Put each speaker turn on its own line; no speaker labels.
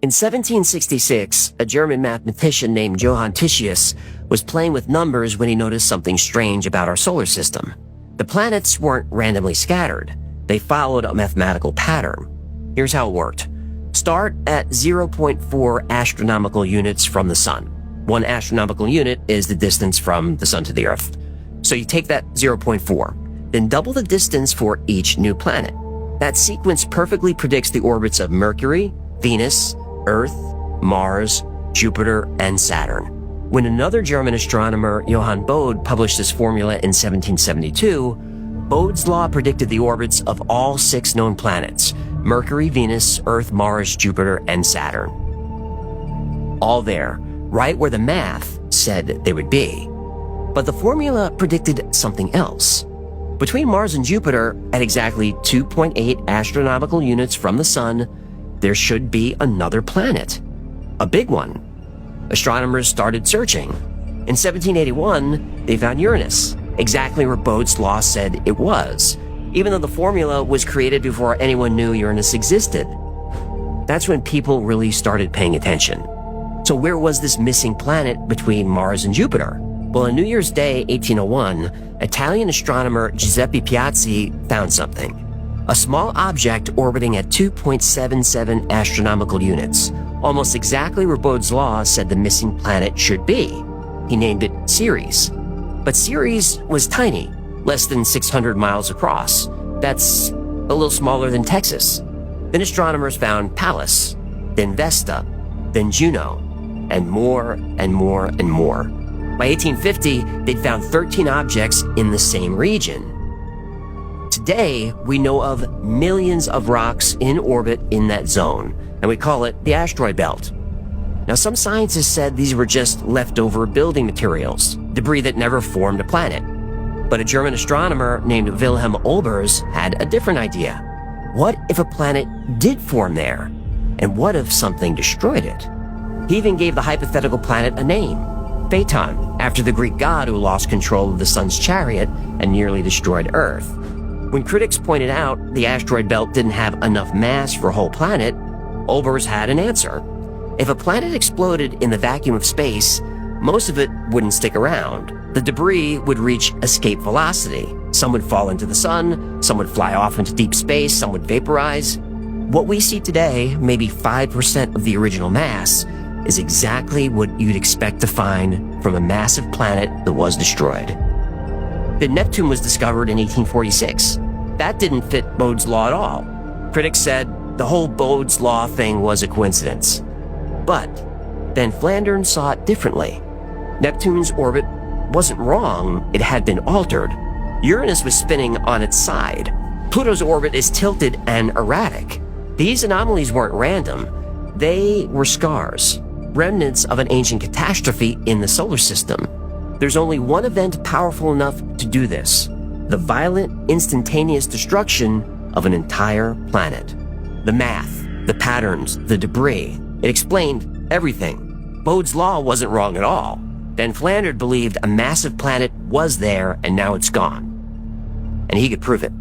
In 1766, a German mathematician named Johann Titius was playing with numbers when he noticed something strange about our solar system. The planets weren't randomly scattered. They followed a mathematical pattern. Here's how it worked. Start at 0.4 astronomical units from the sun. 1 astronomical unit is the distance from the sun to the Earth. So you take that 0.4, then double the distance for each new planet. That sequence perfectly predicts the orbits of Mercury, Venus, Earth, Mars, Jupiter, and Saturn. When another German astronomer, Johann Bode, published this formula in 1772, Bode's law predicted the orbits of all 6 known planets: Mercury, Venus, Earth, Mars, Jupiter, and Saturn. All there, right where the math said they would be. But the formula predicted something else. Between Mars and Jupiter, at exactly 2.8 astronomical units from the sun, there should be another planet. A big one. Astronomers started searching. In 1781, they found Uranus, exactly where Bode's law said it was, even though the formula was created before anyone knew Uranus existed. That's when people really started paying attention. So where was this missing planet between Mars and Jupiter? Well, on New Year's Day, 1801, Italian astronomer Giuseppe Piazzi found something. A small object orbiting at 2.77 astronomical units, almost exactly where Bode's law said the missing planet should be. He named it Ceres. But Ceres was tiny, less than 600 miles across. That's a little smaller than Texas. Then astronomers found Pallas, then Vesta, then Juno, and more and more and more. By 1850, they'd found 13 objects in the same region. Today, we know of millions of rocks in orbit in that zone, and we call it the asteroid belt. Now, some scientists said these were just leftover building materials, debris that never formed a planet. But a German astronomer named Wilhelm Olbers had a different idea. What if a planet did form there? And what if something destroyed it? He even gave the hypothetical planet a name, Phaeton, after the Greek god who lost control of the sun's chariot and nearly destroyed Earth. When critics pointed out the asteroid belt didn't have enough mass for a whole planet, Olbers had an answer. If a planet exploded in the vacuum of space, most of it wouldn't stick around. The debris would reach escape velocity. Some would fall into the sun, some would fly off into deep space, some would vaporize. What we see today, maybe 5% of the original mass, is exactly what you'd expect to find from a massive planet that was destroyed. Then Neptune was discovered in 1846. That didn't fit Bode's law at all. Critics said the whole Bode's law thing was a coincidence. But Van Flandern saw it differently. Neptune's orbit wasn't wrong, it had been altered. Uranus was spinning on its side. Pluto's orbit is tilted and erratic. These anomalies weren't random. They were scars, remnants of an ancient catastrophe in the solar system. There's only one event powerful enough to do this: the violent, instantaneous destruction of an entire planet. The math, the patterns, the debris, it explained everything. Bode's law wasn't wrong at all. Van Flandern believed a massive planet was there and now it's gone. And he could prove it.